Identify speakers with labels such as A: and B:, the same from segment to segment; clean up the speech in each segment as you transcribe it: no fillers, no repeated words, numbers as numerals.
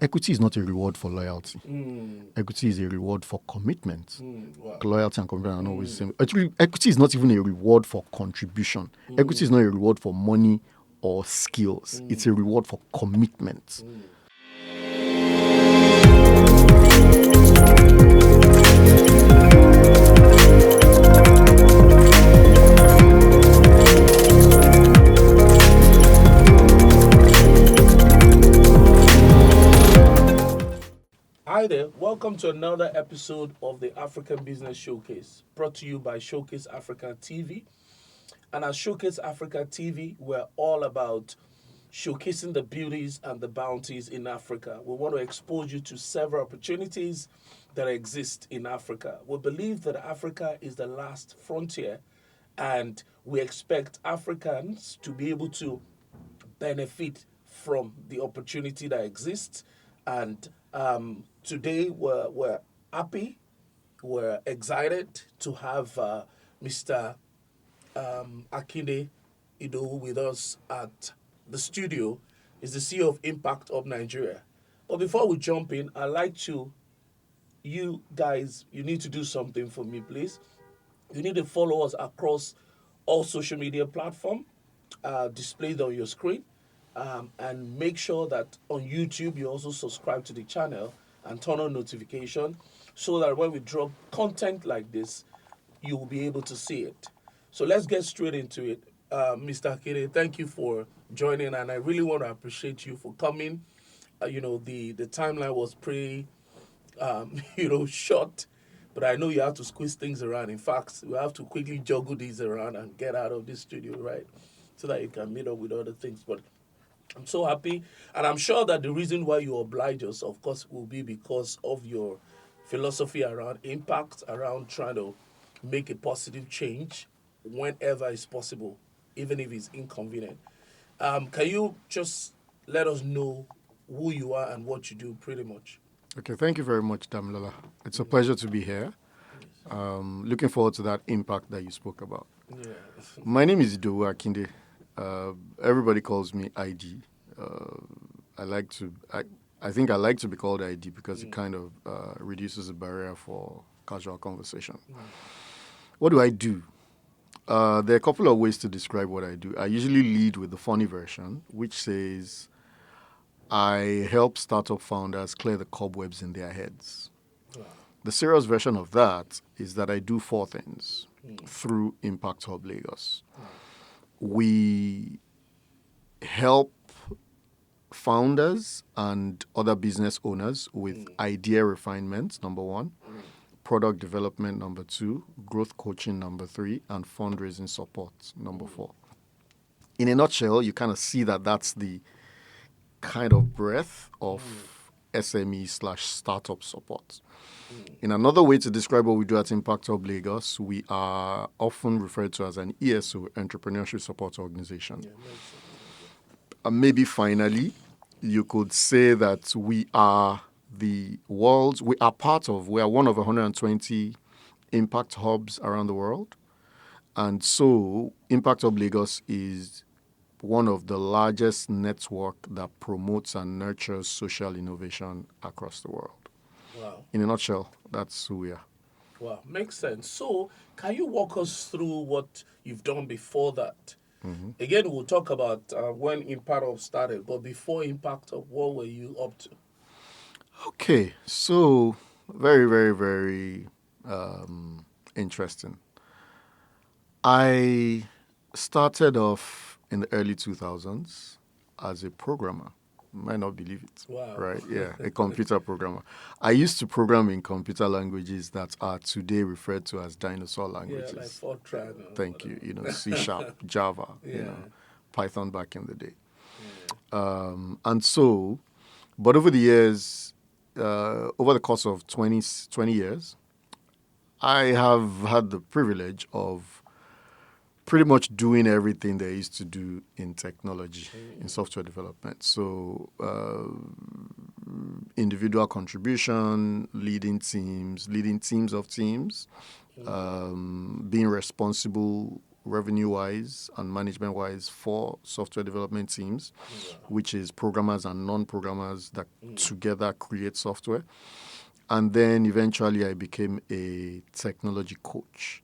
A: Equity is not a reward for loyalty. Equity is a reward for commitment. Loyalty and commitment are not always the same. Actually, equity is not even a reward for contribution. Equity is not a reward for money or skills. It's a reward for commitment.
B: Hi there, welcome to another episode of the African Business Showcase, brought to you by Showcase Africa TV. And at Showcase Africa TV, we're all about showcasing the beauties and the bounties in Africa. We want to expose you to several opportunities that exist in Africa. We believe that Africa is the last frontier, and we expect Africans to be able to benefit from the opportunity that exists. And today we're happy, we're excited to have Mr. Akinde Idowu with us at the studio. He's the CEO of Impact Hub Nigeria. But before we jump in, I'd like to, you guys, you need to do something for me, please. You need to follow us across all social media platforms displayed on your screen. And make sure that on YouTube you also subscribe to the channel and turn on notification so that when we drop content like this, you will be able to see it. So let's get straight into it. Mr. Akide, thank you for joining, and I really want to appreciate you for coming. The timeline was pretty short, but I know you have to squeeze things around. In fact, we have to quickly juggle these around and get out of this studio, right? So that you can meet up with other things. But I'm so happy, and I'm sure that the reason why you oblige us, of course, will be because of your philosophy around impact, around trying to make a positive change whenever it's possible, even if it's inconvenient. Can you just let us know who you are and what you do, pretty much?
A: Okay, thank you very much, Damilola. It's a pleasure to be here. Looking forward to that impact that you spoke about.
B: Yeah.
A: My name is Idowu Akinde. Everybody calls me ID. I think I like to be called ID because it kind of reduces the barrier for casual conversation. What do I do? There are a couple of ways to describe what I do. I usually lead with the funny version, which says I help startup founders clear the cobwebs in their heads.
B: Wow.
A: The serious version of that is that I do four things through Impact Hub Lagos. We help founders and other business owners with idea refinement, number one, product development, number two, growth coaching, number three, and fundraising support, number four. In a nutshell, you kind of see that that's the kind of breadth of SME/startup support. In another way to describe what we do at Impact Hub Lagos, we are often referred to as an ESO, Entrepreneurship Support Organization.
B: Yeah, makes sense.
A: Maybe finally, you could say that we are one of 120 impact hubs around the world. And so Impact Hub Lagos is one of the largest network that promotes and nurtures social innovation across the world.
B: Wow.
A: In a nutshell, that's who we are.
B: Wow, makes sense. So, can you walk us through what you've done before that? Again, we'll talk about when Impact Hub started, but before Impact Hub, what were you up to?
A: Okay, so very, very, very interesting. I started off in the early 2000s as a programmer. You might not believe it.
B: Wow.
A: Right? Yeah, a computer programmer. I used to program in computer languages that are today referred to as dinosaur
B: Yeah,
A: languages.
B: like Fortran.
A: Thank you. C#, Java,
B: Yeah.
A: Python back in the day.
B: Yeah.
A: But over the years, over the course of 20 years, I have had the privilege of pretty much doing everything there is to do in technology, in software development. So individual contribution, leading teams of teams, being responsible revenue-wise and management-wise 4 software development teams, which is programmers and non-programmers that together create software. And then eventually I became a technology coach.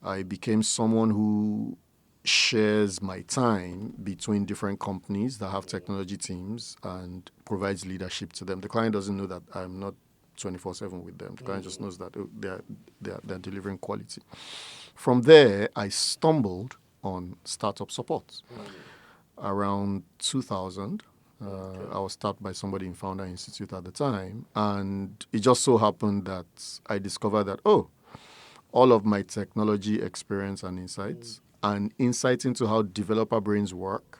A: I became someone who shares my time between different companies that have technology teams and provides leadership to them. The client doesn't know that I'm not 24/7 with them. The client just knows that they're delivering quality. From there, I stumbled on startup support. Around 2000, I was tapped by somebody in Founder Institute at the time, and it just so happened that I discovered that, all of my technology experience and insights, and insight into how developer brains work,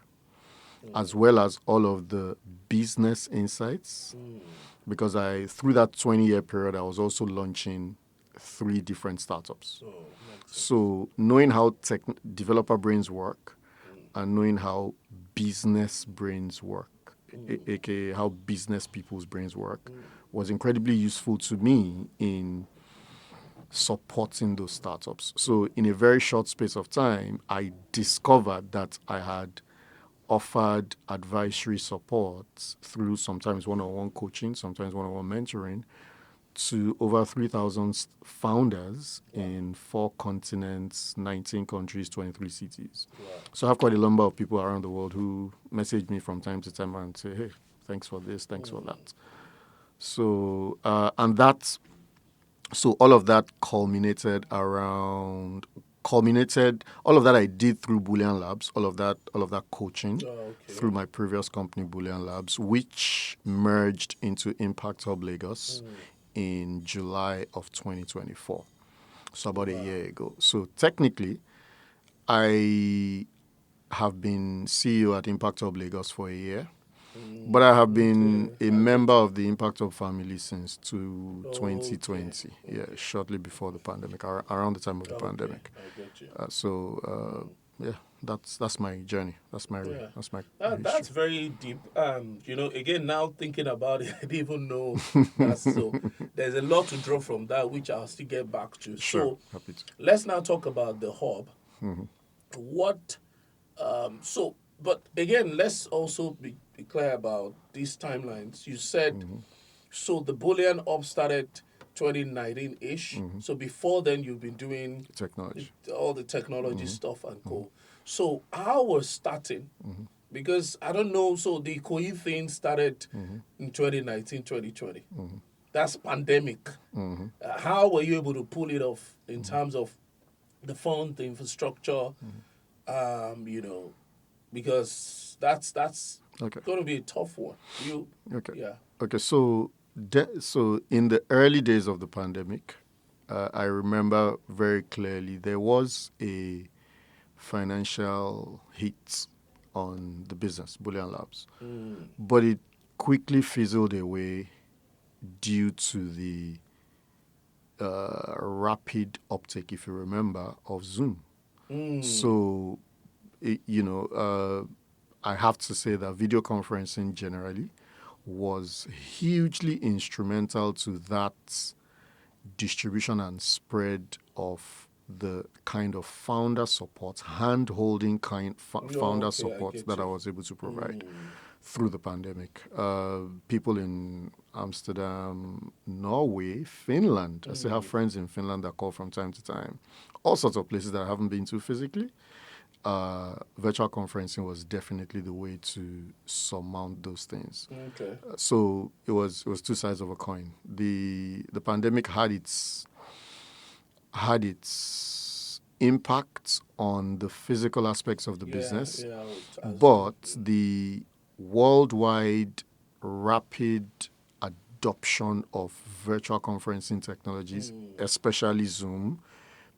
A: as well as all of the business insights, because through that 20-year period, I was also launching 3 different startups. So knowing how developer brains work and knowing how business brains work, aka how business people's brains work, was incredibly useful to me in supporting those startups. So in a very short space of time, I discovered that I had offered advisory support through sometimes one-on-one coaching, sometimes one-on-one mentoring, to over 3,000 founders in 4 continents, 19 countries, 23 cities. So I have quite a number of people around the world who message me from time to time and say, hey, thanks for this, thanks for that. So, so all of that culminated, all of that I did through Boolean Labs, all of that coaching through my previous company, Boolean Labs, which merged into Impact Hub Lagos in July of 2024. So about a year ago. So technically, I have been CEO at Impact Hub Lagos for a year. But I have been a member of the Impact Hub family since 2020. Yeah, shortly before the pandemic, around the time of the pandemic.
B: I get you.
A: That's my journey. That's my
B: That's very deep. Again, now thinking about it, I didn't even know that. So there's a lot to draw from that, which I'll still get back to.
A: Sure,
B: So
A: happy to.
B: let's now talk about the hub. But again, let's also be clear about these timelines. You said, so the Boolean Hub started 2019-ish. So before then, you've been doing
A: Technology.
B: all the technology stuff and co. So how was starting? Because I don't know, so the COI thing started in 2019, 2020. That's pandemic. How were you able to pull it off in terms of the fund, the infrastructure, because that's going to be a tough one.
A: Okay. So in the early days of the pandemic, I remember very clearly there was a financial hit on the business, Boolean Labs, but it quickly fizzled away due to the rapid uptake, if you remember, of Zoom. So, I have to say that video conferencing generally was hugely instrumental to that distribution and spread of the kind of founder support, hand-holding founder support that I was able to provide through the pandemic. People in Amsterdam, Norway, Finland. I still have friends in Finland that call from time to time. All sorts of places that I haven't been to physically. Virtual conferencing was definitely the way to surmount those things.
B: Okay.
A: So it was 2 sides of a coin. The pandemic had its impact on the physical aspects of the business, but the worldwide rapid adoption of virtual conferencing technologies, especially Zoom,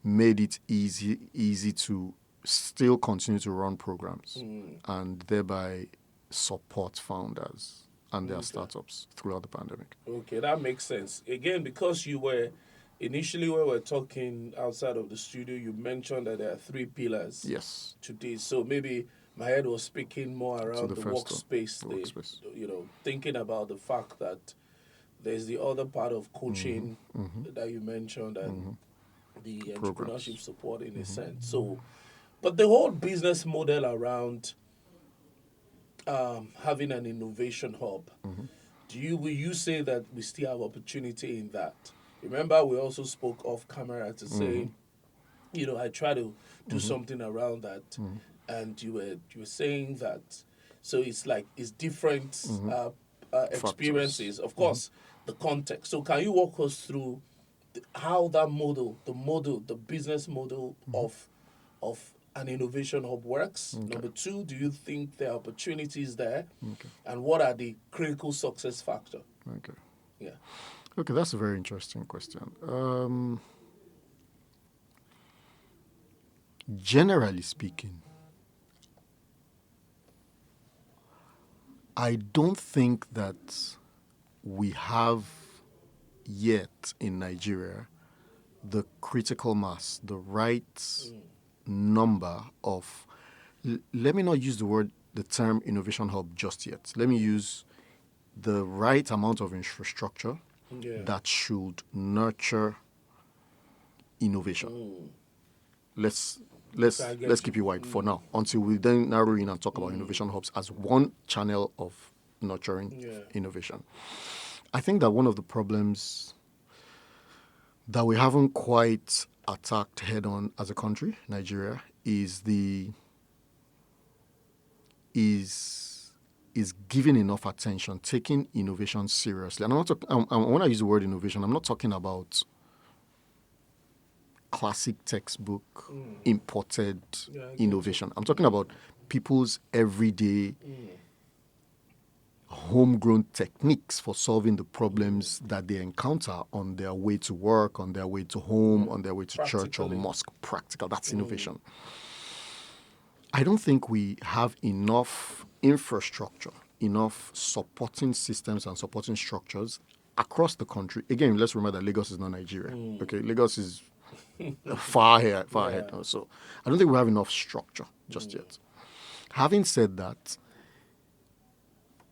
A: made it easy to still continue to run programs and thereby support founders and their startups throughout the pandemic.
B: Okay, that makes sense. Again, because you were initially when we were talking outside of the studio, you mentioned that there are 3 pillars.
A: Yes.
B: To this. So maybe my head was speaking more around the workspace. Thinking about the fact that there's the other part of coaching that you mentioned and the entrepreneurship support in a sense. So But the whole business model around having an innovation hub, will you say that we still have opportunity in that? Remember, we also spoke off camera to say, I try to do something around that, and you were saying that. So it's like it's different experiences, of course, the context. So can you walk us through how that the business model of an innovation hub works?
A: Okay.
B: Number two, do you think there are opportunities there?
A: Okay.
B: And what are the critical success factor?
A: Okay.
B: Yeah.
A: Okay, that's a very interesting question. Generally speaking, I don't think that we have yet in Nigeria the critical mass, the right number of. Let me not use the term innovation hub just yet. Let me use the right amount of infrastructure that should nurture innovation. Let's keep it wide for now until we then narrow in and talk about innovation hubs as one channel of nurturing innovation. I think that one of the problems that we haven't quite attacked head on as a country, Nigeria, is giving enough attention, taking innovation seriously. And when I use the word innovation, I'm not talking about classic textbook imported innovation. I'm talking about people's everyday homegrown techniques for solving the problems that they encounter on their way to work, on their way to home, on their way to church or mosque. Practical. That's innovation. I don't think we have enough infrastructure, enough supporting systems and supporting structures across the country. Again, let's remember that Lagos is not Nigeria. Okay, Lagos is far ahead. So I don't think we have enough structure just yet. Having said that,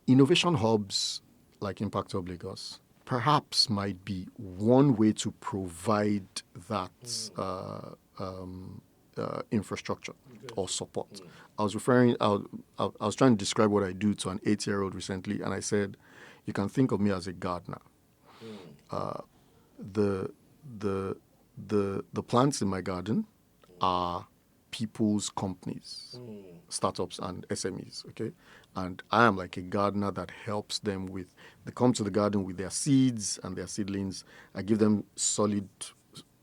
A: innovation hubs like Impact Hub Lagos perhaps might be one way to provide that infrastructure or support. I was trying to describe what I do to an 8-year-old recently, and I said, you can think of me as a gardener. The plants in my garden are people's companies, startups and SMEs, okay? And I am like a gardener that helps them they come to the garden with their seeds and their seedlings. I give them solid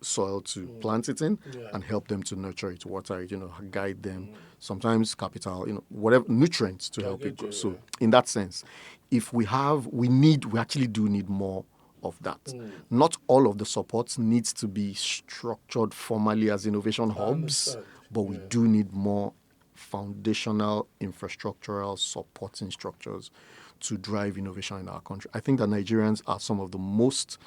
A: soil to plant it in and help them to nurture it, water it, guide them, sometimes capital, whatever, nutrients to help it grow. So in that sense, if we actually do need more of that. Not all of the supports needs to be structured formally as innovation hubs, but we do need more foundational infrastructural supporting structures to drive innovation in our country. I think that Nigerians are some of the most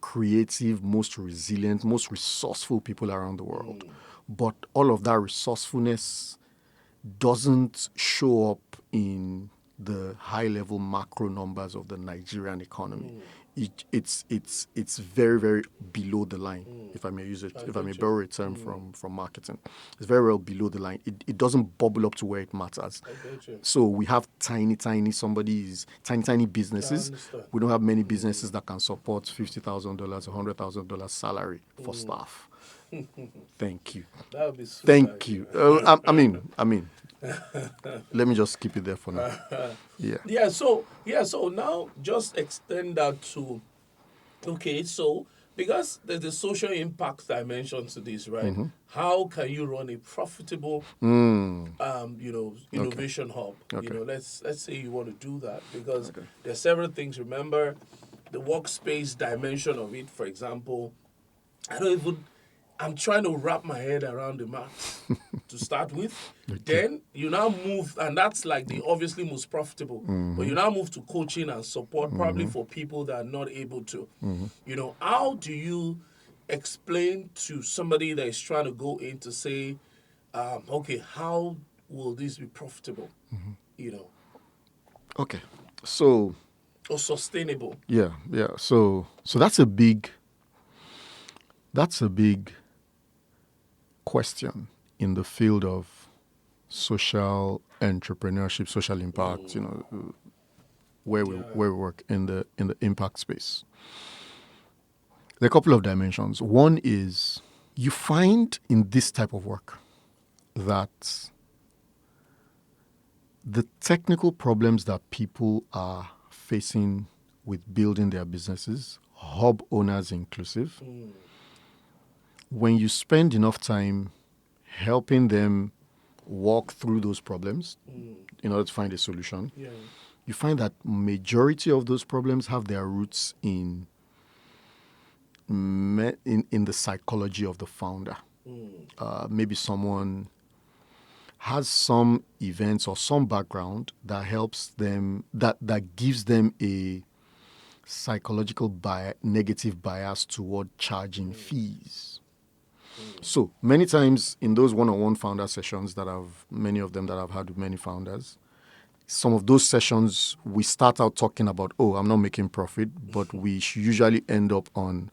A: creative, most resilient, most resourceful people around the world. But all of that resourcefulness doesn't show up in the high-level macro numbers of the Nigerian economy. It's very, very below the line, if I may use it, if I may borrow a term from marketing. It's very well below the line. It doesn't bubble up to where it matters. So we have tiny businesses. We don't have many businesses that can support $50,000, $100,000 salary for staff. Thank you.
B: That would be super.
A: Thank you. I mean. Let me just keep it there for now. Yeah.
B: So now just extend that to, so because there's the social impact dimension to this, right? How can you run a profitable, innovation hub?
A: Okay.
B: Let's say you want to do that because there's several things. Remember, the workspace dimension of it. For example, I'm trying to wrap my head around the math to start with. Then you now move, and that's like the obviously most profitable. But you now move to coaching and support, probably for people that are not able to. How do you explain to somebody that is trying to go in to say, how will this be profitable?
A: Okay. So.
B: Or sustainable.
A: Yeah. So that's a big question in the field of social entrepreneurship, social impact, where we work in the impact space. There are a couple of dimensions. One is you find in this type of work that the technical problems that people are facing with building their businesses, hub owners inclusive, when you spend enough time helping them walk through those problems in order to find a solution, you find that majority of those problems have their roots in the psychology of the founder. Maybe someone has some events or some background that helps them, that gives them a psychological negative bias toward charging fees. So many times in those one-on-one founder sessions many of them that I've had with many founders, some of those sessions we start out talking about, I'm not making profit, but we usually end up on,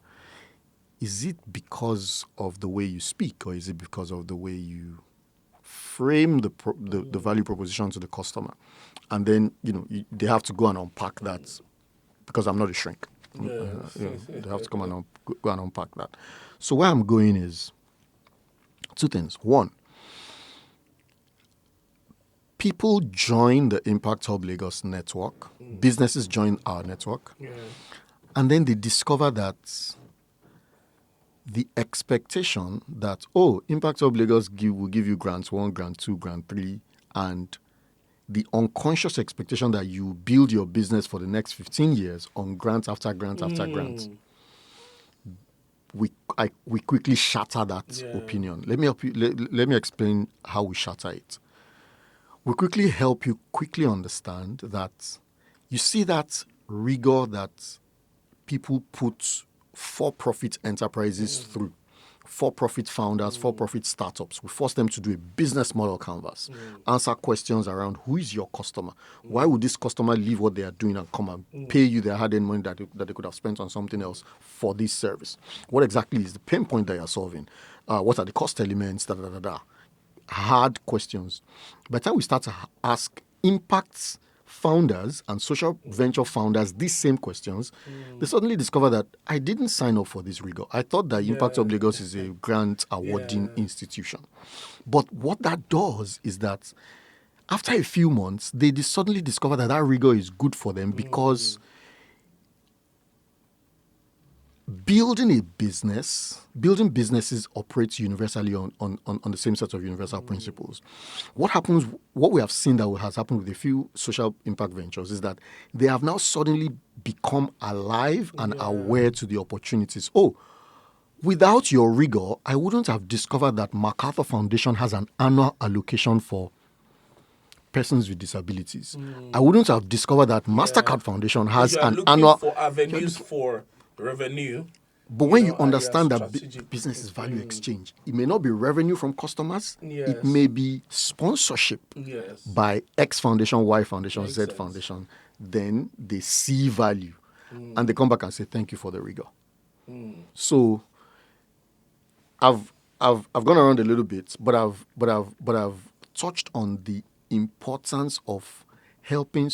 A: is it because of the way you speak, or is it because of the way you frame the value proposition to the customer? And then they have to go and unpack that, because I'm not a shrink. They have to come and go and unpack that. So where I'm going is two things. One, people join the Impact Hub Lagos network. Businesses join our network. And then they discover that the expectation that, Impact Hub Lagos will give you grants 1, grant 2, grant 3, and the unconscious expectation that you build your business for the next 15 years on grant after grant after grant. We quickly shatter that opinion. Let me explain how we shatter it. We quickly help you quickly understand that you see that rigor that people put for-profit enterprises through, for-profit founders, for-profit startups. We force them to do a business model canvas, answer questions around who is your customer, why would this customer leave what they are doing and come and pay you their hard-earned money that they could have spent on something else for this service? What exactly is the pain point that you're solving? What are the cost elements? Hard questions. By the time we start to ask impacts founders and social venture founders these same questions, they suddenly discover that I didn't sign up for this rigor. I thought that Impact Hub Lagos is a grant awarding institution. But what that does is that after a few months, they suddenly discover that rigor is good for them, because building businesses operates universally on the same set of universal principles. What we have seen that has happened with a few social impact ventures is that they have now suddenly become alive and aware to the opportunities. Without your rigor, I wouldn't have discovered that MacArthur Foundation has an annual allocation for persons with disabilities. I wouldn't have discovered that MasterCard Foundation has an annual...
B: for avenues for revenue.
A: But when you understand that business is value exchange, it may not be revenue from customers. It may be sponsorship by X Foundation, Y Foundation, Z Foundation. Then they see value and they come back and say, thank you for the rigor. So I've gone around a little bit, but I've touched on the importance of helping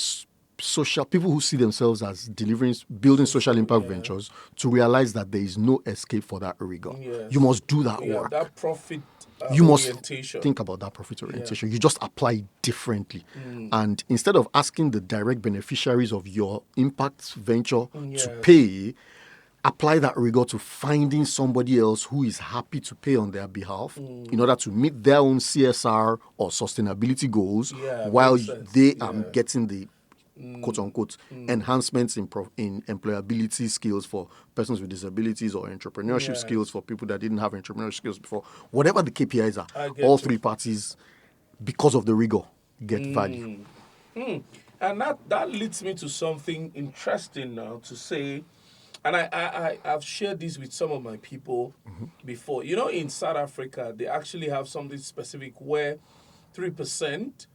A: people who see themselves as building social impact ventures to realize that there is no escape for that rigor. You must do that work.
B: That profit
A: you
B: orientation.
A: must think about that profit orientation. You just apply it differently. And instead of asking the direct beneficiaries of your impact venture to pay, apply that rigor to finding somebody else who is happy to pay on their behalf in order to meet their own CSR or sustainability goals while they are getting the quote-unquote enhancements in employability skills for persons with disabilities or entrepreneurship skills for people that didn't have entrepreneurship skills before. Whatever the KPIs are, all three parties, because of the rigor, get value.
B: And that leads me to something interesting now to say, and I've shared this with some of my people before. In South Africa, they actually have something specific where 3%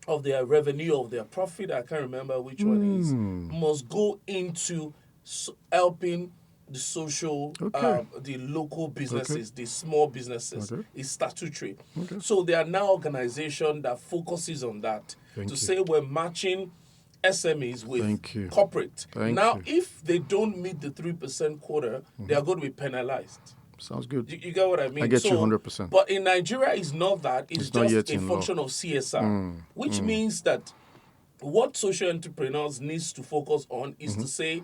B: of their revenue, of their profit, I can't remember which one is, must go into helping the social,
A: Okay.
B: the local
A: Okay.
B: businesses, the small businesses.
A: Okay.
B: It's statutory.
A: Okay.
B: So there are now organizations that focuses on that
A: Thank
B: to
A: you.
B: say we're matching SMEs with
A: Thank you.
B: corporate.
A: Thank
B: Now,
A: you.
B: if they don't meet the 3% quota, they are going to be penalized.
A: Sounds good.
B: You get what I mean?
A: I get you
B: So,
A: 100%.
B: but in Nigeria, it's not that. It's
A: not yet
B: just a
A: in law.
B: function of CSR, which means that what social entrepreneurs needs to focus on is to say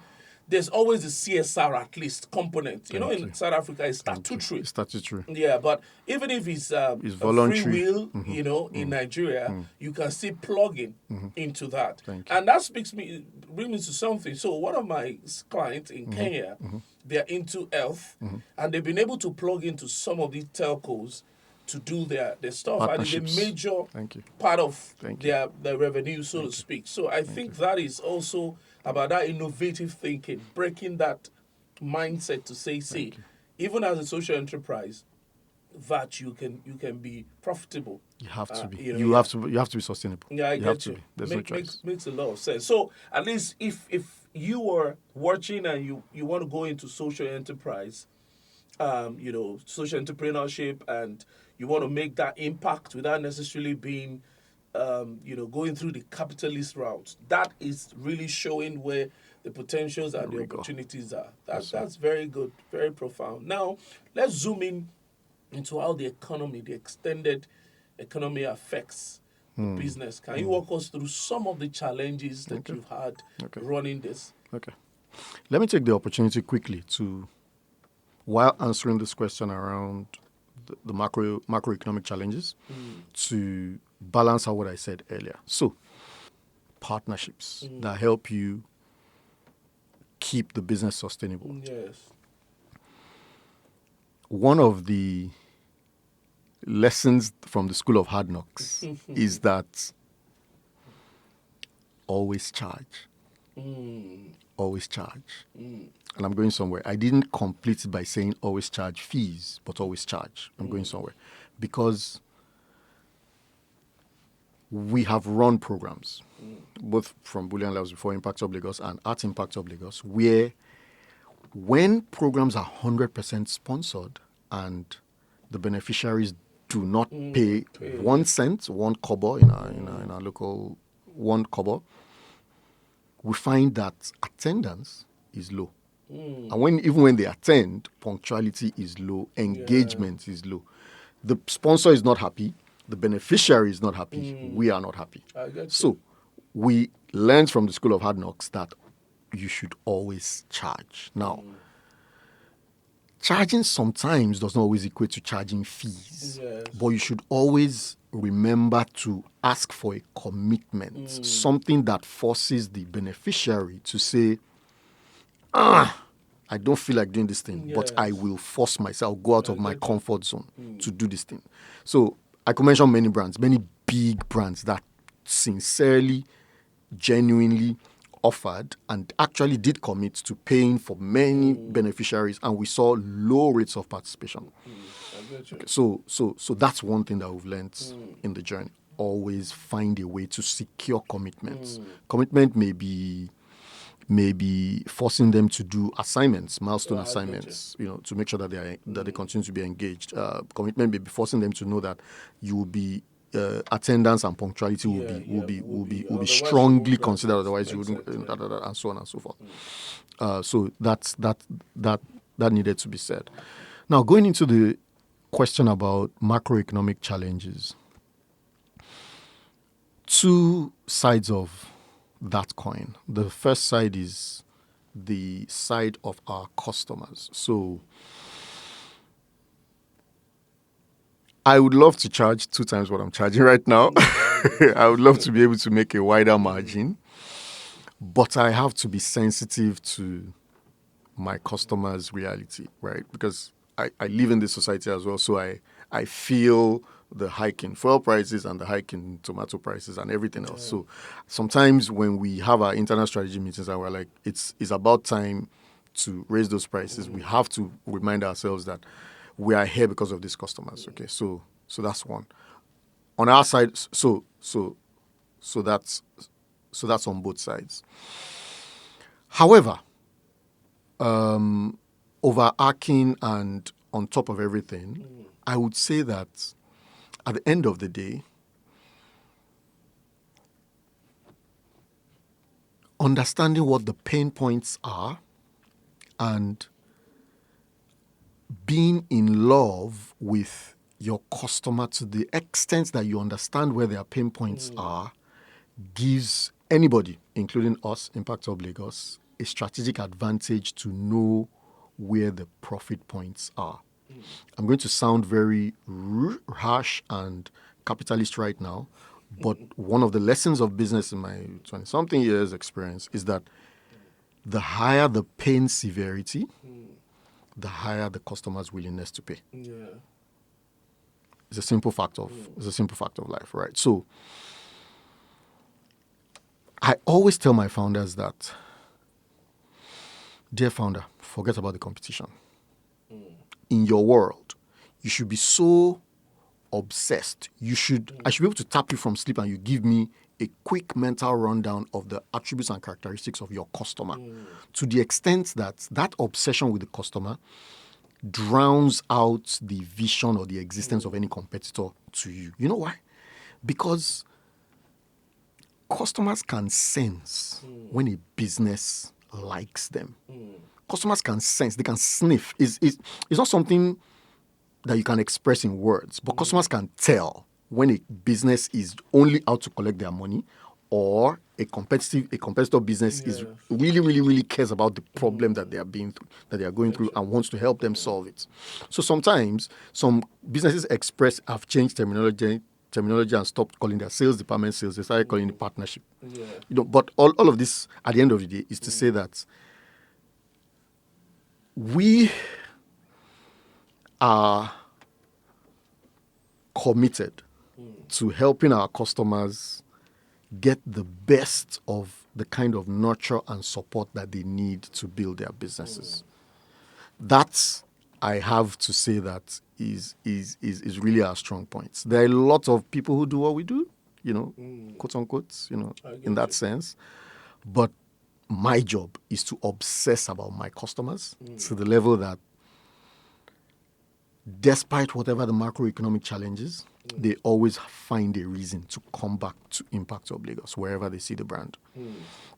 B: there's always a CSR at least component. You know,
A: Thank
B: in
A: you.
B: South Africa, it's
A: Thank you.
B: statutory.
A: It's statutory.
B: Yeah, but even if it's a free
A: voluntary.
B: will, you know, in Nigeria, you can still plug in into that.
A: Thank you.
B: And that brings me to something. So one of my clients in Kenya, they're into health, and they've been able to plug into some of these telcos to do their stuff. And it's a
A: Partnerships.
B: major
A: Thank you.
B: part of
A: Thank you.
B: their revenue, so to speak. So I think that is also about that innovative thinking, breaking that mindset to say, see, even as a social enterprise, that you can be profitable.
A: You have to be.
B: you know,
A: You
B: yeah.
A: have to be sustainable.
B: Yeah, I
A: you have
B: get
A: to
B: you.
A: be. There's no choice.
B: Makes a lot of sense. So at least if you were watching and you want to go into social enterprise, you know, social entrepreneurship, and you want to make that impact without necessarily being, you know, going through the capitalist route. That is really showing where the potentials and the
A: we go.
B: opportunities are. That's very good, very profound. Now, let's zoom in into how the economy, the extended economy affects the business. Can you walk us through some of the challenges that you've had running this?
A: Okay. Let me take the opportunity quickly to, while answering this question around the macroeconomic challenges, to balance out what I said earlier. So, partnerships that help you keep the business sustainable.
B: Yes.
A: One of the lessons from the School of Hard Knocks is that always charge. Always charge. And I'm going somewhere. I didn't complete it by saying always charge fees, but always charge. I'm going somewhere. Because we have run programs, both from Bullion Labs before Impact Hub Lagos and at Impact Hub Lagos, where when programs are 100% sponsored and the beneficiaries do not pay 1 cent, 1 kobo in our local 1 kobo, we find that attendance is low. And even when they attend, punctuality is low, engagement is low. The sponsor is not happy, the beneficiary is not happy, we are not happy.
B: I get you.
A: So we learned from the School of Hard Knocks that you should always charge. Now, charging sometimes does not always equate to charging fees.
B: Yes.
A: But you should always remember to ask for a commitment, something that forces the beneficiary to say, I don't feel like doing this thing, but I will force myself, go out of my comfort zone to do this thing. So I could mention many brands, many big brands that sincerely, genuinely offered and actually did commit to paying for many beneficiaries, and we saw low rates of participation. So that's one thing that we've learned in the journey. Always find a way to secure commitments. Commitment may be forcing them to do assignments, milestone assignments, to make sure that they continue to be engaged. Commitment may be forcing them to know that you will be attendance and punctuality will be strongly considered. Otherwise, you wouldn't, and so on and so forth. So that needed to be said. Now, going into the question about macroeconomic challenges, two sides of that coin. The first side is the side of our customers. So I would love to charge 2 times what I'm charging right now. I would love to be able to make a wider margin, but I have to be sensitive to my customers' reality, right? Because I live in this society as well, so I feel the hike in fuel prices and the hike in tomato prices and everything else. So sometimes when we have our internal strategy meetings and we're like, it's about time to raise those prices, we have to remind ourselves that we are here because of these customers. Okay, so that's one. On our side, so that's on both sides. However, overarching and on top of everything, I would say that at the end of the day, understanding what the pain points are and being in love with your customer to the extent that you understand where their pain points are gives anybody, including us, Impact Hub Lagos, a strategic advantage to know where the profit points are. I'm going to sound very harsh and capitalist right now, but one of the lessons of business in my 20-something years experience is that the higher the pain severity, the higher the customer's willingness to pay.
B: Yeah.
A: It's a simple fact of life, right? So I always tell my founders that, dear founder, forget about the competition. In your world, you should be so obsessed. I should be able to tap you from sleep and you give me a quick mental rundown of the attributes and characteristics of your customer to the extent that that obsession with the customer drowns out the vision or the existence of any competitor to you. You know why? Because customers can sense when a business likes them. Customers can sense, they can sniff. It's not something that you can express in words, but customers can tell when a business is only out to collect their money or a competitor business is really, really, really cares about the problem that they are going through and wants to help them solve it. So sometimes some businesses have changed terminology and stopped calling their sales department sales. They started calling it partnership. Yeah. But all of this at the end of the day is to say that we are committed to helping our customers get the best of the kind of nurture and support that they need to build their businesses. That's, I have to say, that is really our strong points. There are a lot of people who do what we do, quote unquote, in that sense. But my job is to obsess about my customers to the level that despite whatever the macroeconomic challenges, they always find a reason to come back to Impact Hub Lagos wherever they see the brand.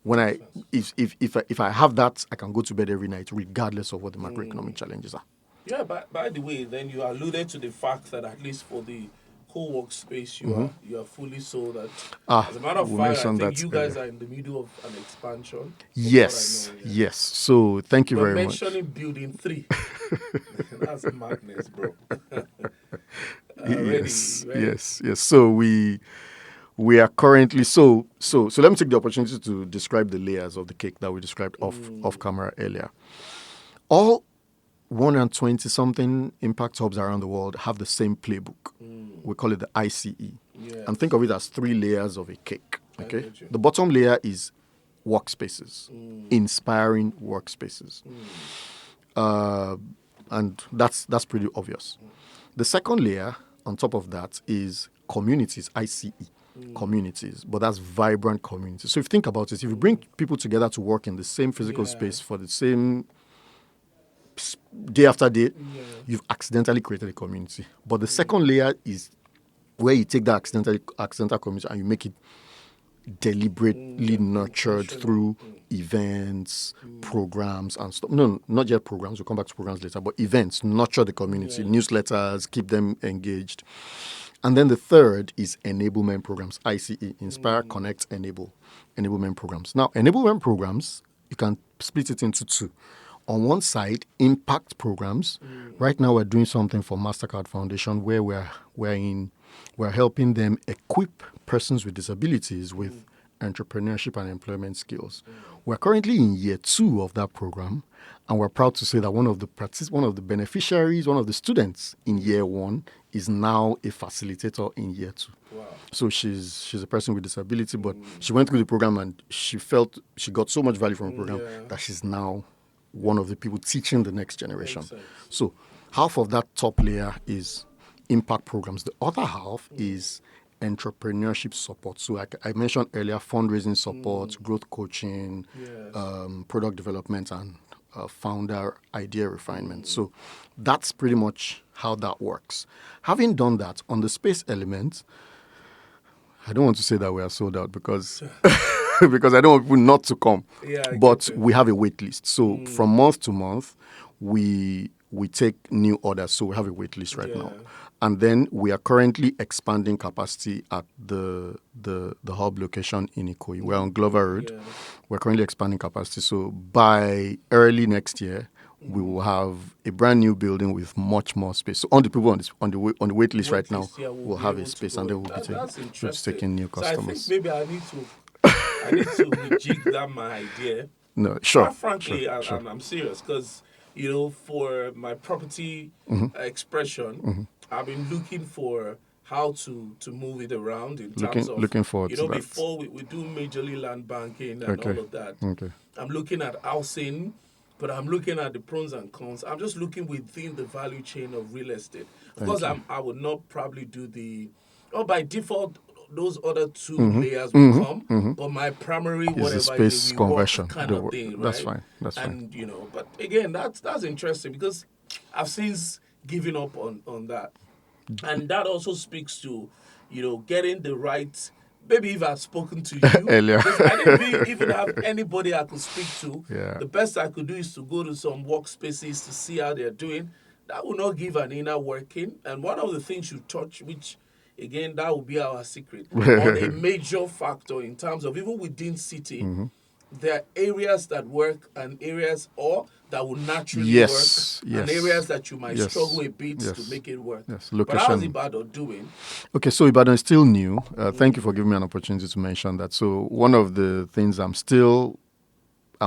A: When if I have that, I can go to bed every night regardless of what the macroeconomic challenges are.
B: Yeah, by the way, then you alluded to the fact that at least for the co-work space, you are fully sold out. As a matter of fact, I think you guys are in the middle of an expansion.
A: Yes, yes. So thank you very much.
B: Mentioning building 3. That's madness, bro.
A: Yes. So we are currently so let me take the opportunity to describe the layers of the cake that we described off camera earlier. All 120 something impact hubs around the world have the same playbook. We call it the ICE. Yes. And think of it as 3 layers of a cake. Okay. The bottom layer is workspaces, inspiring workspaces. And that's pretty obvious. The second layer on top of that is communities, ICE. Communities, but that's vibrant communities. So if you think about it, if you bring people together to work in the same physical space for the same day after day, you've accidentally created a community. But the second layer is where you take that accidental community and you make it deliberately nurtured through events, programs, and stuff. No, not just programs. We'll come back to programs later, but events, nurture the community, newsletters, keep them engaged. And then the third is enablement programs, ICE, Inspire, Connect, Enable, enablement programs. Now, enablement programs, you can split it into 2. On one side, impact programs. Right now, we're doing something for MasterCard Foundation where we're helping them equip persons with disabilities with entrepreneurship and employment skills. We're currently in year 2 of that program, and we're proud to say that one of the beneficiaries, one of the students in year 1 is now a facilitator in year 2. Wow. So she's a person with disability, but she went through the program and she felt she got so much value from the program that she's now one of the people teaching the next generation. So half of that top layer is impact programs. The other half is entrepreneurship support. So like I mentioned earlier, fundraising support, growth coaching, product development, and founder idea refinement. So that's pretty much how that works. Having done that, on the space element, I don't want to say that we are sold out because because I don't want people not to come.
B: Yeah, I
A: But
B: get you.
A: we have a wait list. So from month to month, we take new orders. So we have a wait list right now.
B: Yeah.
A: And then we are currently expanding capacity at the hub location in Ikoyi. We're on Glover Road.
B: Yeah.
A: We're currently expanding capacity. So by early next year, we will have a brand new building with much more space. So all the people on the wait list right now
B: Waitlist, yeah,
A: will
B: be
A: have
B: able
A: a
B: to
A: space,
B: go
A: and then
B: in. That's
A: we'll be
B: interesting.
A: taking new
B: So I think
A: customers.
B: maybe I need to rejig that my idea.
A: No, sure.
B: Quite frankly,
A: sure.
B: I'm serious because for my property expression, I've been looking for how to move it around in terms of
A: Looking forward to that.
B: before we do majorly land banking and
A: Okay.
B: all of that.
A: Okay.
B: I'm looking at housing, but I'm looking at the pros and cons. I'm just looking within the value chain of real estate. Of course, I would not probably do by default, those other two layers will come, but my primary
A: Is the
B: whatever
A: space
B: is a rework
A: conversion.
B: kind of thing, right?
A: That's fine. That's fine.
B: And but again, that's interesting because I've since given up on that, and that also speaks to getting the right. Maybe if I'd spoken to you
A: Earlier.
B: because I didn't even have anybody I could speak to.
A: Yeah.
B: The best I could do is to go to some workspaces to see how they're doing. That will not give an inner working. And one of the things you touch, which again, that will be our secret, on a major factor in terms of even within city, there are areas that work and areas that will naturally
A: Yes,
B: work, and
A: yes,
B: areas that you might
A: yes,
B: struggle a bit
A: yes,
B: to make it work.
A: yes.
B: But how's
A: Location.
B: Ibadan doing?
A: Okay, so Ibadan is still new. Thank you for giving me an opportunity to mention that. So one of the things I'm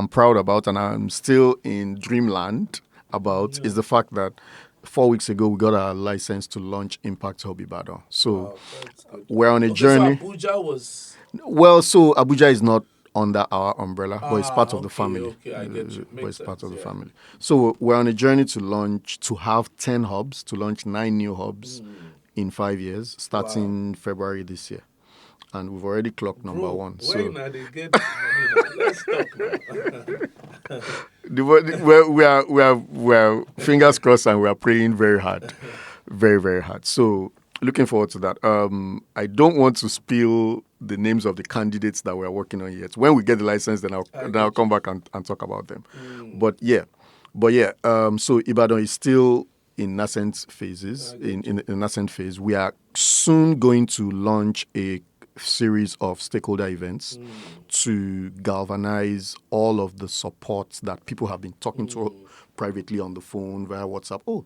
A: proud about, and I'm still in dreamland about, is the fact that 4 weeks ago we got our license to launch Impact Hub Ibadan. So
B: Wow, that's good.
A: we're on a
B: Okay,
A: journey.
B: so Abuja was.
A: Well, so Abuja is not under our umbrella, but it's part of the family.
B: Okay, I get you.
A: But
B: Makes
A: it's part
B: sense,
A: of the
B: yeah.
A: family. So we're on a journey to have 10 hubs, to launch 9 new hubs in 5 years, starting February this year. And we've already clocked number
B: Bro,
A: one.
B: where
A: So
B: now they get money now? Let's talk now.
A: we're fingers crossed, and we are praying very hard, very, very hard. So looking forward to that. I don't want to spill the names of the candidates that we're working on yet. When we get the license, then I'll come back and talk about them. But yeah. So Ibadan is still in nascent phases. In nascent phase, we are soon going to launch a series of stakeholder events to galvanize all of the support that people have been talking to privately on the phone via WhatsApp. Oh,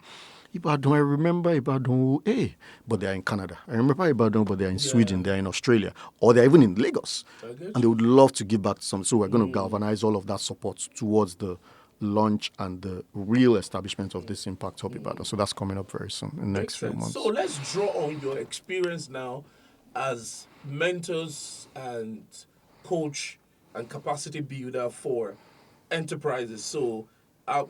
A: Ibadan, I remember Ibadan, hey, but they're in Canada. I remember Ibadan, but they're in Sweden, they're in Australia, or they're even in Lagos. And they would love to give back to some. So we're going to galvanize all of that support towards the launch and the real establishment of this Impact Hub Ibadan. So that's coming up very soon in the next few months.
B: So let's draw on your experience now as mentors and coach and capacity builder for enterprises. So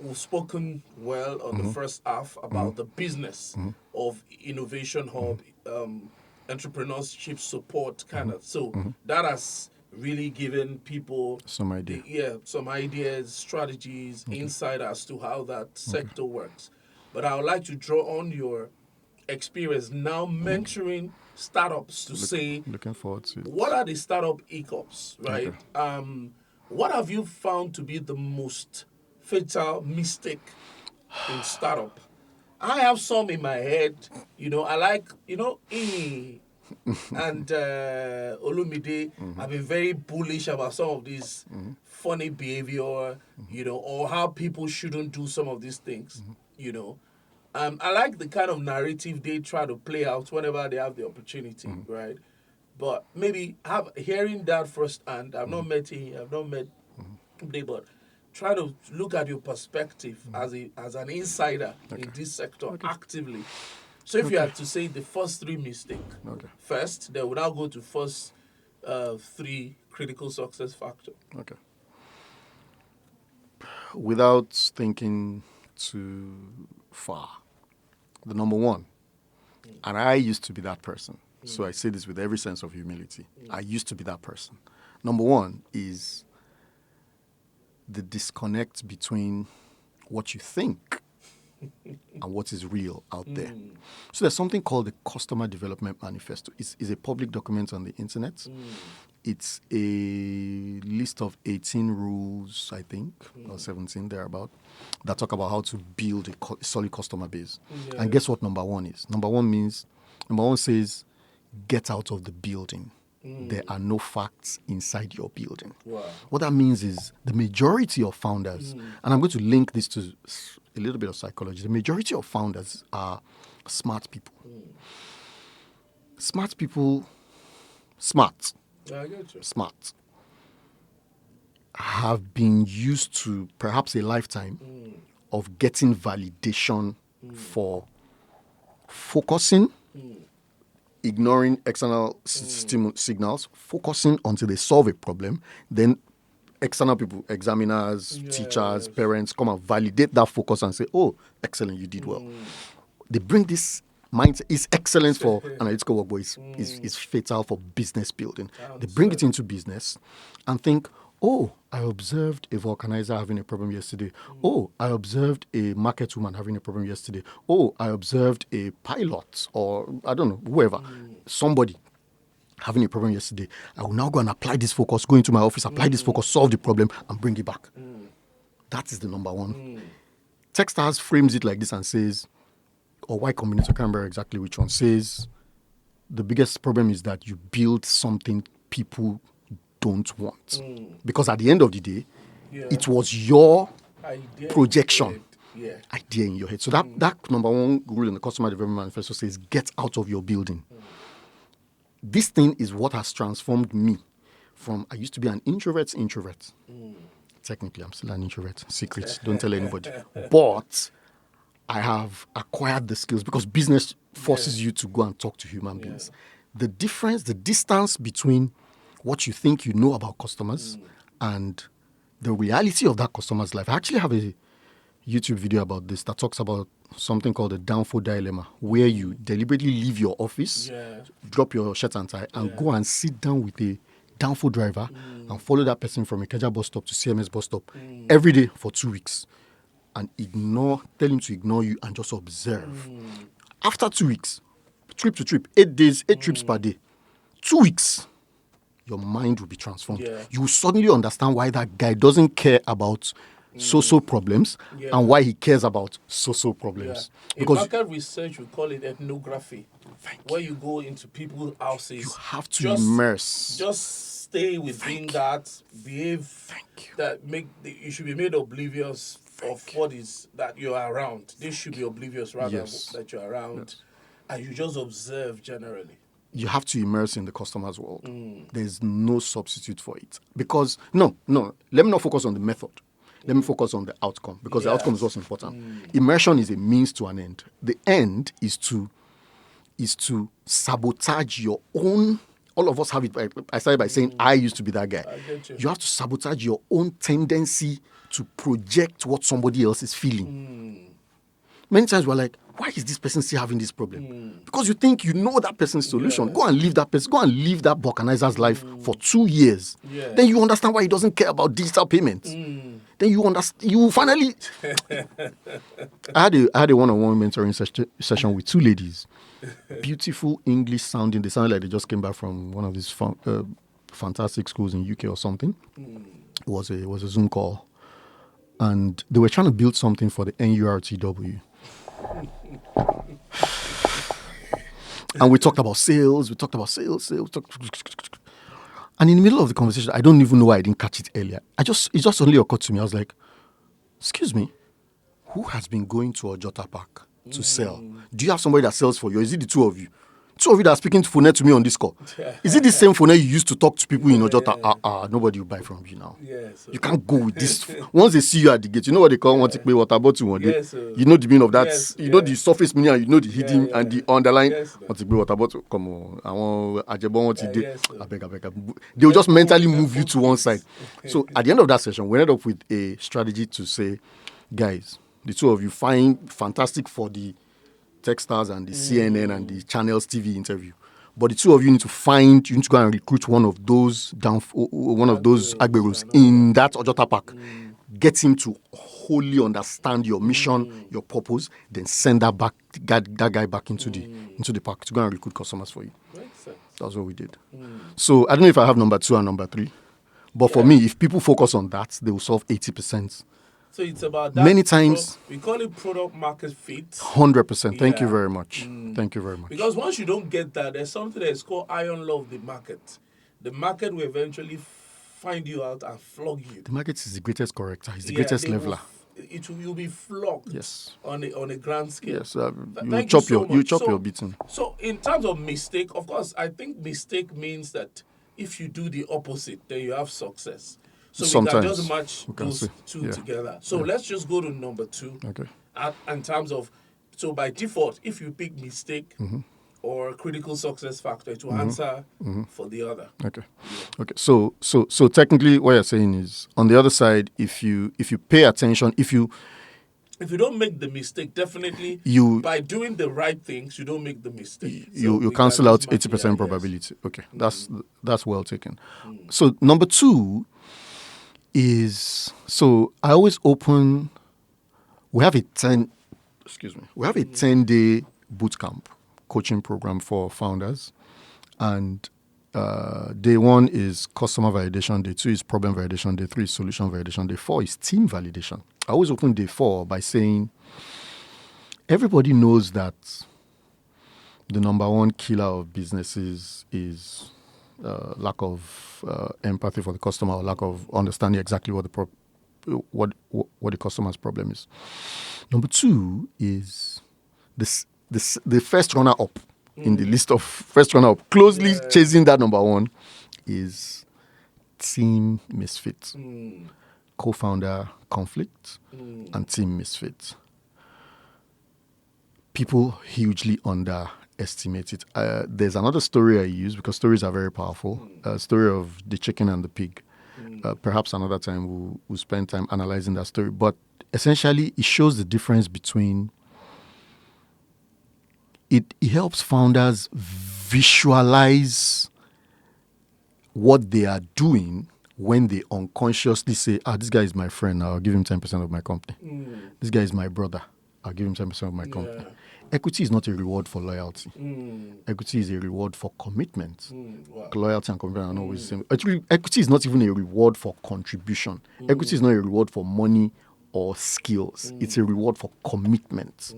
B: we've spoken well on the first half about the business of Innovation Hub, entrepreneurship support kind of. So that has really given people
A: Some idea.
B: some ideas, strategies, insight as to how that sector works. But I would like to draw on your experience now mentoring startups to say
A: Looking forward to it.
B: what are the startup hiccups, right? What have you found to be the most fatal mistake in startup? I have some in my head. I like, and Olumide have been very bullish about some of these funny behavior, or how people shouldn't do some of these things, I like the kind of narrative they try to play out whenever they have the opportunity, right? But maybe hearing that firsthand. I've not met him. I've not met him, but try to look at your perspective as an insider in this sector actively. So if you had to say the first three mistakes first, then we'll now go to first three critical success factors.
A: Okay. Without thinking too far, the number one, and I used to be that person, so I say this with every sense of humility. I used to be that person. Number one is the disconnect between what you think and what is real out there. So there's something called the Customer Development Manifesto. It's a public document on the internet. It's a list of 18 rules, I think, or 17 thereabout, that talk about how to build a solid customer base.
B: Yes.
A: And guess what number one is? Number one says, get out of the building. There are no facts inside your building.
B: Wow.
A: What that means is the majority of founders, and I'm going to link this to a little bit of psychology, the majority of founders are smart people. Smart people, smart,
B: I get you.
A: smart, have been used to perhaps a lifetime of getting validation for focusing, ignoring external signals, focusing until they solve a problem, then external people, examiners, teachers, parents, come and validate that focus and say, oh, excellent, you did well. They bring this mindset. It's excellent for analytical work, but it's fatal for business building. They bring it into business and think, oh, I observed a vulcanizer having a problem yesterday. Oh, I observed a market woman having a problem yesterday. Oh, I observed a pilot or, I don't know, whoever, somebody having a problem yesterday. I will now go and apply this focus, go into my office, apply this focus, solve the problem, and bring it back. That is the number one. Techstars frames it like this and says, or Y Combinator, I can't remember exactly which one, says the biggest problem is that you build something people don't want. Because at the end of the day, it was your projection, idea in your head. So that number one rule in the Customer Development Manifesto says, get out of your building. This thing is what has transformed me from, I used to be an introvert. Technically, I'm still an introvert. Secret, don't tell anybody. But I have acquired the skills because business forces you to go and talk to human beings. The difference, the distance between what you think you know about customers and the reality of that customer's life. I actually have a YouTube video about this that talks about something called the downfall dilemma, where you deliberately leave your office, drop your shirt and tie, and go and sit down with a downfall driver and follow that person from Ikeja bus stop to CMS bus stop every day for 2 weeks and tell him to ignore you and just observe. After 2 weeks, trip to trip, 8 days, 8 trips per day, 2 weeks, your mind will be transformed. You will suddenly understand why that guy doesn't care about social problems and why he cares about social problems.
B: Because in market research, we call it ethnography. Where you go into people's houses.
A: You have to immerse.
B: Just stay within that, behave. You should be made oblivious of what is that you're around. They should be oblivious rather that you're around. And you just observe generally.
A: You have to immerse in the customer's world. There's no substitute for it. Because, no, let me not focus on the method. Let me focus on the outcome, because the outcome is what's important. Immersion is a means to an end. The end is to sabotage your own. All of us have it. I started by saying I used to be that guy. You have to sabotage your own tendency to project what somebody else is feeling. Many times we're like, why is this person still having this problem? Because you think you know that person's solution. Go and leave that person. Go and live that vulcanizer's life for 2 years. Then you understand why he doesn't care about digital payments. Then you understand. You finally. I had a one-on-one mentoring session with 2 ladies. Beautiful English sounding. They sounded like they just came back from one of these fantastic schools in UK or something. It was a Zoom call, and they were trying to build something for the NURTW. And we talked about sales. And in the middle of the conversation, I don't even know why I didn't catch it earlier. It just only occurred to me. I was like, excuse me, who has been going to Ojota Park to sell? Do you have somebody that sells for you? Or is it the 2 of you? 2 of you that are speaking to Fune to me on this call. Is it the same Fune you used to talk to people in Ojota? Nobody will buy from you now. You can't go with this. Once they see you at the gate, you know what they call want to pay water bottle one day. You know the meaning of that. You know the surface meaning, and you know the hidden and the underlying. Want to pay water bottle? Come on. I want Ajebo want to do. I beg. They will just mentally move you to one side. So at the end of that session, we ended up with a strategy to say, guys, the 2 of you find fantastic for the Techstars and the CNN and the Channels TV interview, but the 2 of you need to go and recruit one of those Agberos in that Ojota Park. get him to wholly understand your mission, your purpose, then send that guy back into the park to go and recruit customers for you.
B: Makes sense.
A: That's what we did. So I don't know if I have number 2 and number 3, but for me, if people focus on that, they will solve 80%.
B: So it's about that.
A: Many times,
B: we call it product market fit.
A: 100%. Thank you
B: Yeah.
A: very much. Thank you very much.
B: Because once you don't get that, there's something that is called iron law of the market. The market will eventually find you out and flog you.
A: The market is the greatest corrector. It's the greatest leveler.
B: You'll be flogged.
A: Yes.
B: On a grand scale.
A: Yes. You chop your beating.
B: So in terms of mistake, of course, I think mistake means that if you do the opposite, then you have success. So
A: Sometimes
B: we can just match those two together. So let's just go to number 2.
A: Okay.
B: In terms of, so by default, if you pick mistake or critical success factor, it will answer for the other.
A: Okay. Okay. So technically, what you're saying is, on the other side, if you pay attention, if you
B: don't make the mistake, definitely by doing the right things, you don't make the mistake.
A: You cancel out 80% probability. Yes. Okay, that's well taken. So number 2 is, so I always open. We have a 10-day boot camp coaching program for founders, and day 1 is customer validation, day 2 is problem validation, day 3 is solution validation, day 4 is team validation. I always open day 4 by saying, everybody knows that the number 1 killer of businesses is lack of empathy for the customer, or lack of understanding exactly what the customer's problem is. Number 2 is the first runner up in the list of first runner up, closely chasing that number 1, is team misfit, co-founder conflict, and team misfit. People hugely underestimate it. There's another story I use, because stories are very powerful. A story of the chicken and the pig. Perhaps another time we'll spend time analyzing that story. But essentially, it shows the difference between. It helps founders visualize what they are doing when they unconsciously say, this guy is my friend, I'll give him 10% of my company. This guy is my brother, I'll give him 10% of my company. Equity is not a reward for loyalty. Equity is a reward for commitment. Wow. Loyalty and commitment are not always the same. Actually, equity is not even a reward for contribution. Equity is not a reward for money or skills. It's a reward for commitment.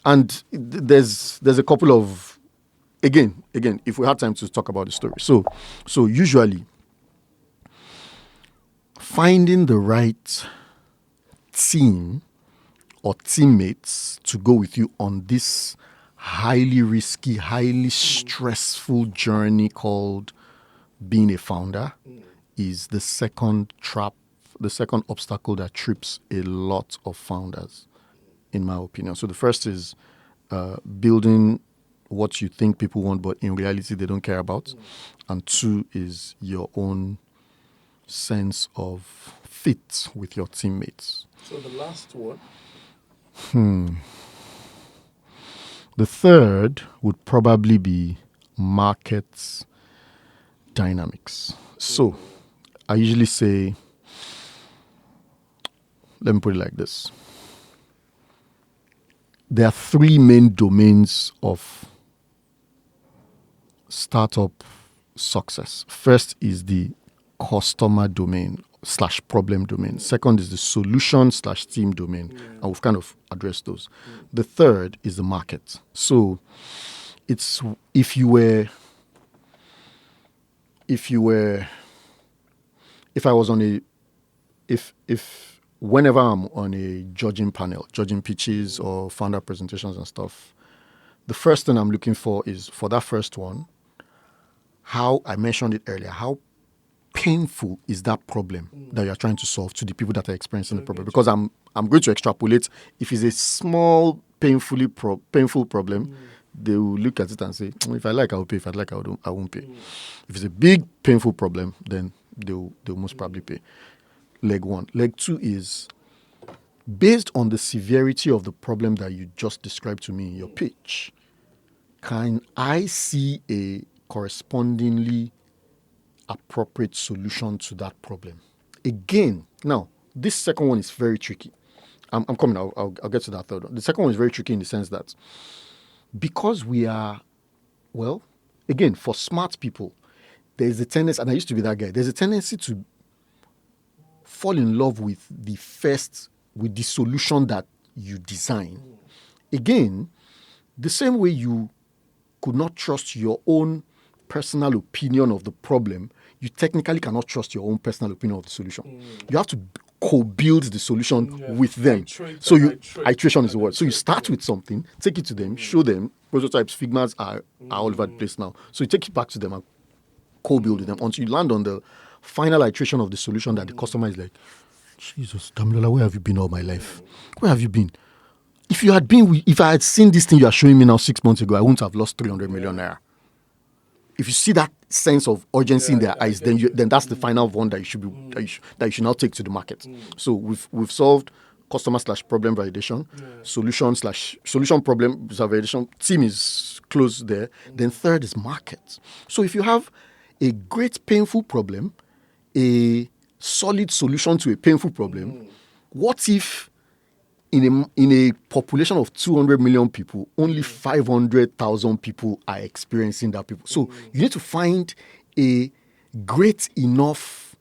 A: And there's a couple of, again, if we had time to talk about the story. So usually, finding the right team or teammates to go with you on this highly risky, highly stressful journey called being a founder is the second obstacle that trips a lot of founders, in my opinion. So the first is building what you think people want, but in reality they don't care about. And 2 is your own sense of fit with your teammates.
B: So the last one?
A: The third would probably be market dynamics. So I usually say, let me put it like this. There are 3 main domains of startup success. First is the customer domain / problem domain. Second is the solution / team domain. And we've kind of addressed those. The third is the market. So it's if whenever I'm on a judging panel, judging pitches or founder presentations and stuff, the first thing I'm looking for is, for that first one, how I mentioned it earlier, how painful is that problem that you're trying to solve to the people that are experiencing the problem? Because I'm going to extrapolate. If it's a small, painful problem, they will look at it and say, if I like, I will pay. If I like, I won't pay. If it's a big, painful problem, then they'll most probably pay. Leg 1. Leg 2 is, based on the severity of the problem that you just described to me in your pitch, can I see a correspondingly appropriate solution to that problem? Again, now, this second one is very tricky. I'm coming. I'll get to that third one. The second one is very tricky in the sense that because we are, well, again, for smart people, there's a tendency, and I used to be that guy, there's a tendency to fall in love with the solution that you design. Again, the same way you could not trust your own personal opinion of the problem, you technically cannot trust your own personal opinion of the solution. You have to co-build the solution with them. Iteration is the word. So you start with something, take it to them, show them. Prototypes, Figmas are all over the place now. So you take it back to them and co-build with them until you land on the final iteration of the solution that the customer is like, Jesus, Damilola, where have you been all my life? Where have you been? If I had seen this thing you are showing me now 6 months ago, I wouldn't have lost 300 million naira. If you see that sense of urgency in their eyes, then that's the final one that you should now take to the market. So we've solved customer/problem validation, solution problem validation. Team is close there. Then third is market. So if you have a great painful problem, a solid solution to a painful problem, what if in a population of 200 million people, only 500,000 people are experiencing that people? So you need to find a great enough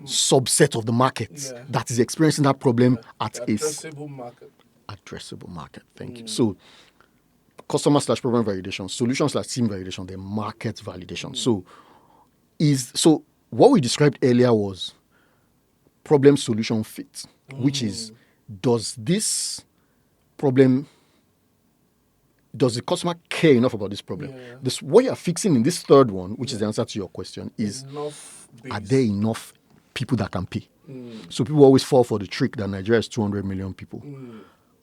A: subset of the market that is experiencing that problem at
B: addressable market.
A: Addressable market. Thank you. So customer/problem validation, solution/team validation, then market validation. So what we described earlier was problem solution fit, which is, does the customer care enough about this problem? What you're fixing in this third one, which is the answer to your question, is are there enough people that can pay? So people always fall for the trick that Nigeria is 200 million people.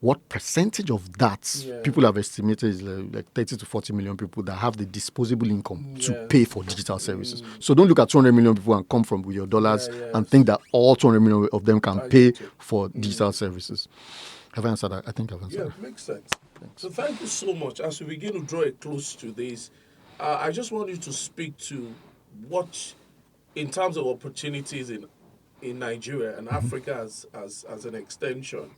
A: What percentage of that people have estimated is like 30 to 40 million people that have the disposable income to pay for digital services. So don't look at 200 million people and come from with your dollars and think that all 200 million of them can pay for digital services. Have I answered that? I think I've answered that.
B: Yeah, makes sense. Thanks. So thank you so much. As we begin to draw a close to this, I just want you to speak to what, in terms of opportunities in Nigeria and Africa as an extension,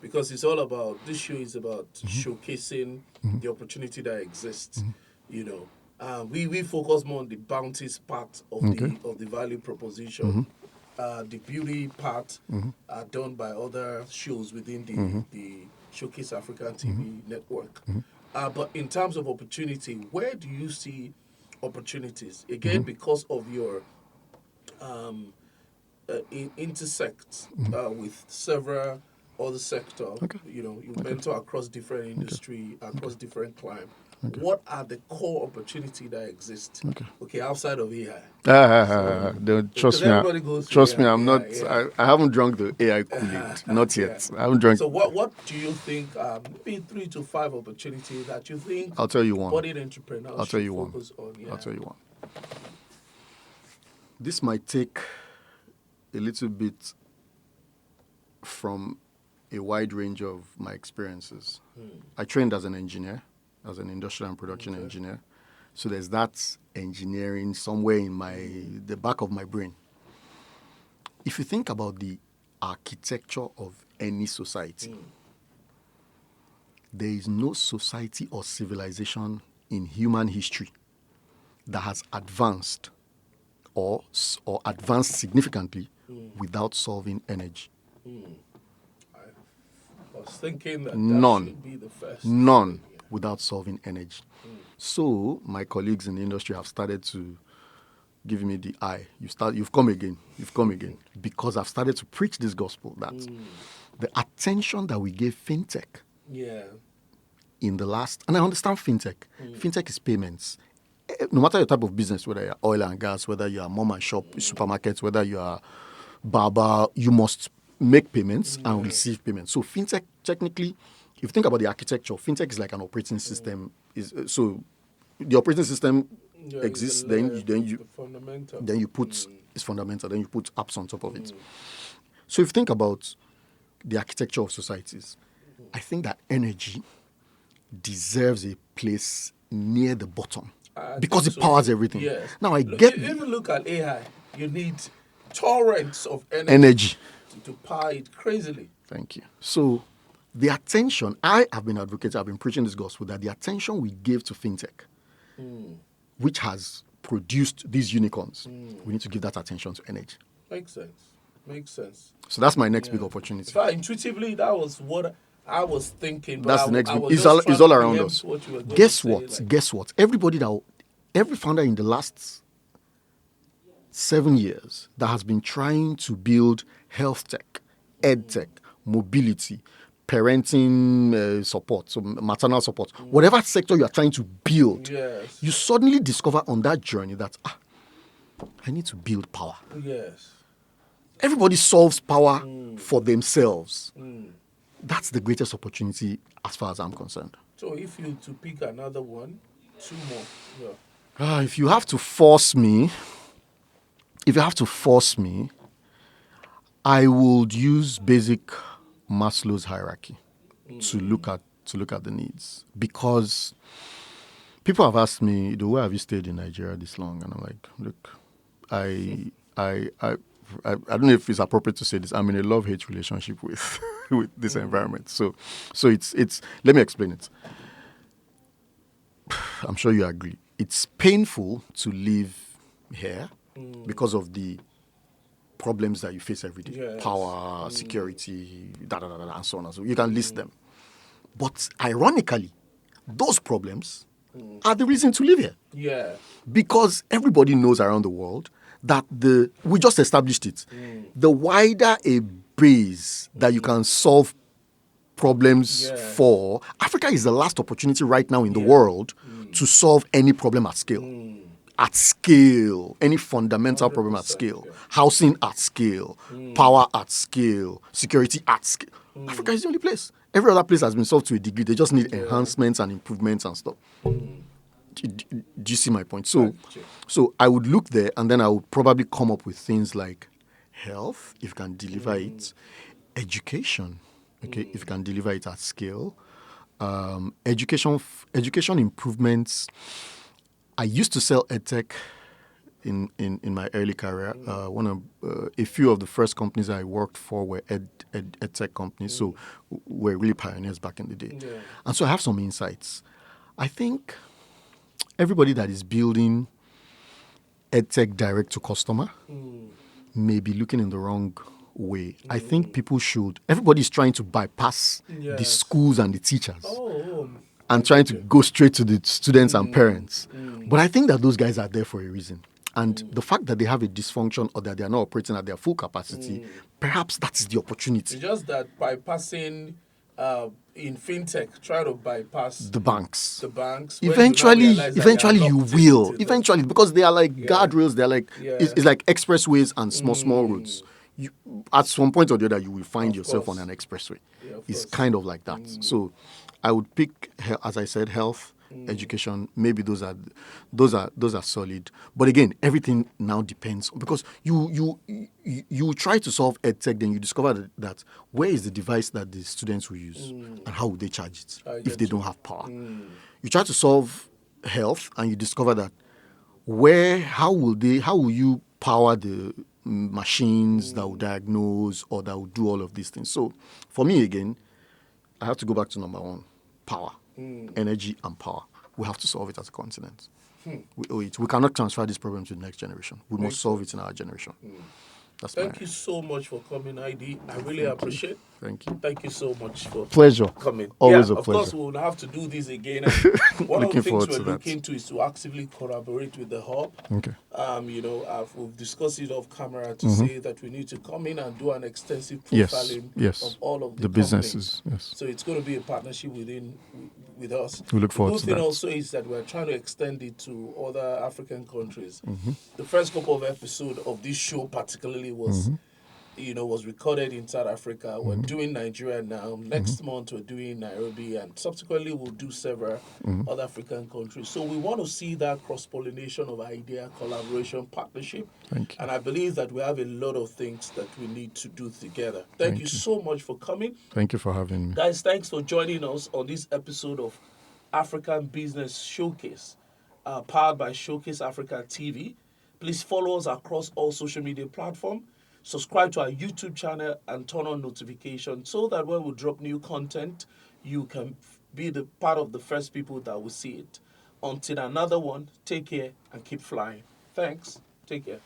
B: because it's all about, this show is about showcasing the opportunity that exists. You know, we focus more on the bounties part of the value proposition. The beauty part are done by other shows within the Showcase African TV network. But in terms of opportunity, where do you see opportunities? Again, because of your intersect with several other sectors. You know, you mentor across different industry, across different climes. What are the core opportunities that exist? Outside of AI.
A: Trust me. I'm not. I haven't drunk the AI Kool-Aid. Not yet. I haven't drunk.
B: So what do you think? Maybe 3 to 5 opportunities that you think.
A: I'll tell you one.
B: Budding entrepreneurs.
A: I'll tell you one. I'll tell you one. This might take a little bit from a wide range of my experiences. I trained as an engineer, as an industrial and production engineer. So there's that engineering somewhere in the back of my brain. If you think about the architecture of any society, there is no society or civilization in human history that has advanced or advanced significantly without solving energy.
B: I was thinking that should be the first.
A: None without solving energy. So my colleagues in the industry have started to give me the eye. You've come again, because I've started to preach this gospel that the attention that we gave fintech in the last, and I understand fintech. Fintech is payments. No matter your type of business, whether you're oil and gas, whether you're mom and shop, supermarkets, whether you are barber, you must make payments and receive payments. So fintech, technically, if you think about the architecture, fintech is like an operating system. So the operating system exists, then you put it's fundamental. Then you put apps on top of it. So if you think about the architecture of societies, I think that energy deserves a place near the bottom because it powers everything.
B: Yes.
A: Now I get
B: even look at AI. You need torrents of energy. to power it crazily.
A: Thank you. So the attention, I have been advocating, I've been preaching this gospel that the attention we give to fintech, which has produced these unicorns, we need to give that attention to energy.
B: Makes sense. Makes sense.
A: So that's my next big opportunity.
B: In fact, intuitively, that was what I was thinking. But
A: That's the next
B: I
A: big.
B: was
A: It's
B: just
A: all,
B: trying
A: it's all
B: to
A: around
B: preempt
A: us.
B: what you were going
A: Guess
B: to say,
A: what?
B: like-
A: Guess what? Every founder in the last 7 years that has been trying to build health tech, ed tech, mobility, parenting support, so maternal support, whatever sector you are trying to build,
B: Yes.
A: you suddenly discover on that journey that I need to build power.
B: Yes.
A: Everybody solves power for themselves. That's the greatest opportunity as far as I'm concerned.
B: So if you to pick another one, 2 more. Yeah.
A: If you have to force me, I would use basic Maslow's hierarchy to look at the needs, because people have asked me, the way have you stayed in Nigeria this long? And I'm like, look, I don't know if it's appropriate to say this. I'm in a love-hate relationship with with this environment. So it's let me explain it. I'm sure you agree. It's painful to live here because of the problems that you face every day.
B: Yes.
A: Power, security, and so on and so on. You can list them. But ironically, those problems are the reason to live here.
B: Yeah.
A: Because everybody knows around the world that we just established it. The wider a base that you can solve problems for, Africa is the last opportunity right now in the world to solve any problem at scale. At scale, any fundamental problem at scale, housing at scale, power at scale, security at scale. Africa is the only place. Every other place has been solved to a degree. They just need enhancements and improvements and stuff. Do you see my point? So I would look there, and then I would probably come up with things like health, if you can deliver it, education, okay, if you can deliver it at scale, education improvements. I used to sell edtech in my early career. A few of the first companies I worked for were edtech companies, so we're really pioneers back in the day. And so I have some insights. I think everybody that is building edtech direct to customer may be looking in the wrong way. I think everybody's trying to bypass the schools and the teachers. And trying to go straight to the students and parents. But I think that those guys are there for a reason. And the fact that they have a dysfunction or that they are not operating at their full capacity, perhaps that's the opportunity.
B: It's just that bypassing in fintech, try to bypass
A: the banks.
B: Eventually
A: you will. Eventually, because they are like guardrails. They're like it's like expressways and small roads. At some point or the other, you will find yourself on an expressway. It's kind of like that. So I would pick, as I said, health, education. Maybe those are solid. But again, everything now depends, because you try to solve edtech, then you discover that where is the device that the students will use, and how will they charge it if they don't have power. You try to solve health, and you discover that how will you power the machines that will diagnose or that will do all of these things. So for me, again, I have to go back to number one: power, energy, and power. We have to solve it as a continent. We owe it. We cannot transfer this problem to the next generation. We must solve it in our generation.
B: Thank you so much for coming, ID. I really appreciate it.
A: Thank you.
B: Thank you so much for
A: pleasure.
B: Coming.
A: Always a
B: of
A: pleasure.
B: Course, we'll have to do this again. One of the things we're looking to is to actively collaborate with the hub.
A: Okay.
B: We've discussed it off camera to say that we need to come in and do an extensive profiling of all of the
A: businesses. Yes.
B: So it's going to be a partnership with us.
A: We look forward to that.
B: The good thing also is that we're trying to extend it to other African countries. The first couple of episodes of this show particularly was recorded in South Africa. We're doing Nigeria now. Next month we're doing Nairobi, and subsequently we'll do several other African countries. So we want to see that cross-pollination of idea, collaboration, partnership.
A: Thank you.
B: And I believe that we have a lot of things that we need to do together. Thank you so much for coming.
A: Thank you for having me.
B: Guys, thanks for joining us on this episode of African Business Showcase, powered by Showcase Africa TV. Please follow us across all social media platforms. Subscribe to our YouTube channel and turn on notifications so that when we drop new content, you can be the part of the first people that will see it. Until another one, take care and keep flying. Thanks. Take care.